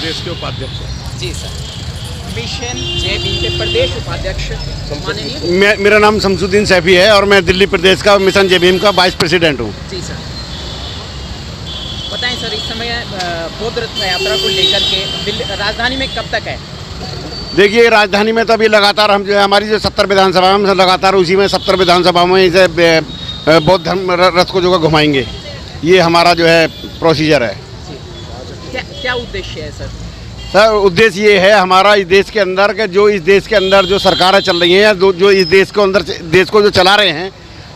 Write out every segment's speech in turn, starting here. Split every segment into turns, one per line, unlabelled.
प्रदेश के उपाध्यक्ष हैं।
जी सर। मिशन जय भीम के प्रदेश उपाध्यक्ष माननीय।
मेरा नाम शमसुद्दीन सैफी है और मैं दिल्ली प्रदेश का मिशन जय भीम का वाइस प्रेसिडेंट हूँ।
जी सर। बताएं सर, इस समय बौद्ध रथ यात्रा को लेकर के राजधानी में कब तक है?
देखिए, राजधानी में तो अभी लगातार हम जो है हमारी जो 70 विधानसभा में लगातार उसी में 70 विधानसभा में इसे बौद्ध धर्म रथ को जो है घुमाएंगे। ये हमारा जो है प्रोसीजर है।
क्या उद्देश्य है सर?
सर, उद्देश्य ये है हमारा इस देश के अंदर के जो इस देश के अंदर जो सरकारें चल रही हैं या जो इस देश को अंदर देश को जो चला रहे हैं,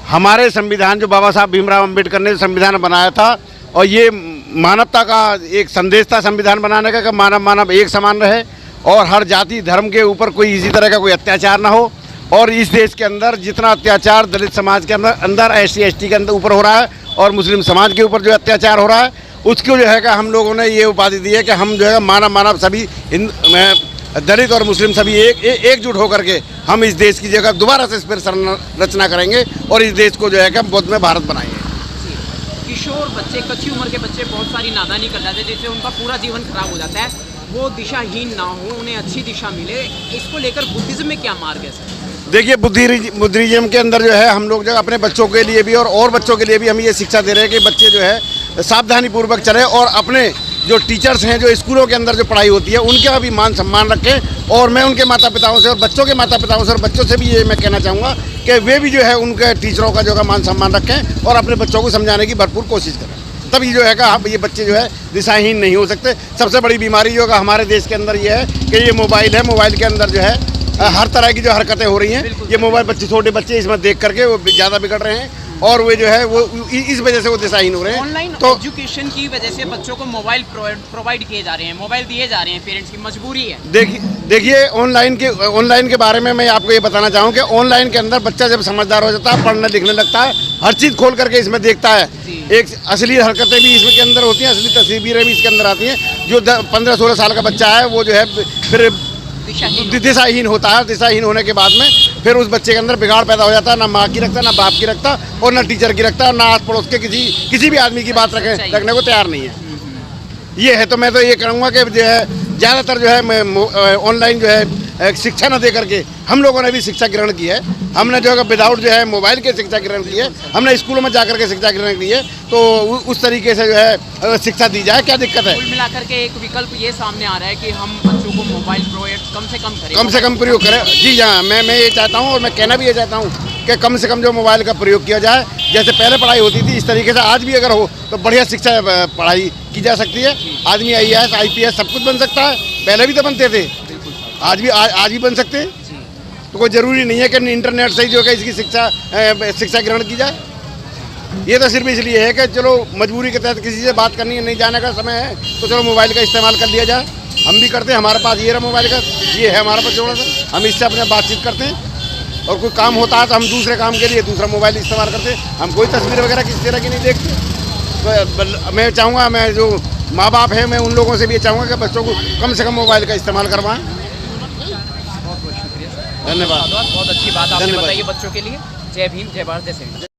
हमारे संविधान जो बाबा साहब भीमराव अम्बेडकर ने संविधान बनाया था और ये मानवता का एक संदेश था संविधान बनाने का कि मानव एक समान रहे और हर जाति धर्म के ऊपर कोई इसी तरह का कोई अत्याचार ना हो। और इस देश के अंदर जितना अत्याचार दलित समाज के अंदर SC ST के अंदर ऊपर हो रहा है और मुस्लिम समाज के ऊपर जो अत्याचार हो रहा है, उसको जो है कि हम लोगों ने ये उपाधि दी है कि हम जो है मानव सभी दलित और मुस्लिम सभी एकजुट होकर के हम इस देश की जगह दोबारा से फिर रचना करेंगे और इस देश को जो है कि हम बौद्ध में भारत बनाएंगे।
किशोर बच्चे, कच्ची उम्र के बच्चे बहुत सारी नादानी कर जाते हैं जिससे उनका पूरा जीवन खराब हो जाता है। वो दिशाहीन ना हो, उन्हें अच्छी दिशा मिले, इसको लेकर बुद्धिज्म में क्या मार्ग है सर?
देखिए, बुद्धिज्म के अंदर जो है हम लोग जो अपने बच्चों के लिए भी और बच्चों के लिए भी हम ये शिक्षा दे रहे हैं कि बच्चे जो है सावधानी पूर्वक चले और अपने जो टीचर्स हैं जो स्कूलों के अंदर जो पढ़ाई होती है उनका भी मान सम्मान रखें। और मैं उनके माता पिताओं से और बच्चों के माता पिताओं से और बच्चों से भी ये मैं कहना चाहूँगा कि वे भी जो है उनके टीचरों का जो है मान सम्मान रखें और अपने बच्चों को समझाने की भरपूर कोशिश करें। तभी जो है कि ये बच्चे जो है दिशाहीन नहीं हो सकते। सबसे बड़ी बीमारी जो है हमारे देश के अंदर ये है कि ये मोबाइल है, मोबाइल के अंदर जो है हर तरह की जो हरकतें हो रही हैं, ये मोबाइल बच्चे छोटे बच्चे इसमें देख करके वो ज़्यादा बिगड़ रहे हैं और वे जो है वो इस वजह से वो दिशाहीन हो रहे हैं।
ऑनलाइन
तो
एजुकेशन की वजह से बच्चों को मोबाइल प्रोवाइड किए जा रहे हैं, मोबाइल दिए जा रहे हैं, पेरेंट्स की मजबूरी है।
देखिए ऑनलाइन के बारे में मैं आपको ये बताना चाहूँ कि ऑनलाइन के अंदर बच्चा जब समझदार हो जाता है, पढ़ने लिखने लगता है, हर चीज़ खोल करके इसमें देखता है, एक असली हरकतें भी इसमें के अंदर होती हैं, असली तस्वीरें भी इसके अंदर आती हैं। जो 15-16 साल का बच्चा है वो जो है फिर दिशाहीन होता है। दिशाहीन होने के बाद में फिर उस बच्चे के अंदर बिगाड़ पैदा हो जाता है, ना माँ की रखता, ना बाप की रखता और ना टीचर की रखता, ना आस पड़ोस के किसी भी आदमी की बात रखने को तैयार नहीं है। ये है, तो मैं तो ये कहूँगा कि जो है ज़्यादातर जो है ऑनलाइन जो है शिक्षा न दे करके हम लोगों ने भी शिक्षा ग्रहण की है। हमने जो है विदाउट जो है मोबाइल के शिक्षा ग्रहण की है, हमने स्कूलों में जाकर के शिक्षा ग्रहण की है। तो उस तरीके से जो है शिक्षा दी जाए, क्या दिक्कत है?
कुल मिलाकर के एक विकल्प ये सामने आ रहा है कि हम बच्चों को मोबाइल प्रोवाइड कम से कम
प्रयोग करें। जी हाँ, मैं ये चाहता हूँ और मैं कहना भी ये चाहता हूँ कि कम से कम जो मोबाइल का प्रयोग किया जाए। जैसे पहले पढ़ाई होती थी इस तरीके से आज भी अगर हो तो बढ़िया शिक्षा पढ़ाई की जा सकती है। आदमी IAS IPS सब कुछ बन सकता है, पहले भी तो बनते थे, आज भी बन सकते हैं। तो कोई ज़रूरी नहीं है कि इंटरनेट से ही जो है इसकी शिक्षा ग्रहण की जाए। ये तो सिर्फ इसलिए है कि चलो मजबूरी के तहत किसी से बात करनी है, नहीं जाने का समय है तो चलो मोबाइल का इस्तेमाल कर लिया जाए। हम भी करते हैं, हमारे पास ये रहा मोबाइल का, ये है हमारे पास थोड़ा सा, हम इससे अपने बातचीत करते हैं और कोई काम होता है तो हम दूसरे काम के लिए दूसरा मोबाइल इस्तेमाल करते हैं। हम कोई तस्वीर वगैरह किसी तरह की नहीं देखते। तो मैं चाहूँगा, मैं जो माँ बाप है मैं उन लोगों से भी चाहूँगा कि बच्चों को कम से कम मोबाइल का इस्तेमाल करवाएं।
बहुत शुक्रिया सर,
धन्यवाद।
बहुत अच्छी बात आपने बताई बच्चों के लिए। जय भीम, जय भारत, जय श्री राम।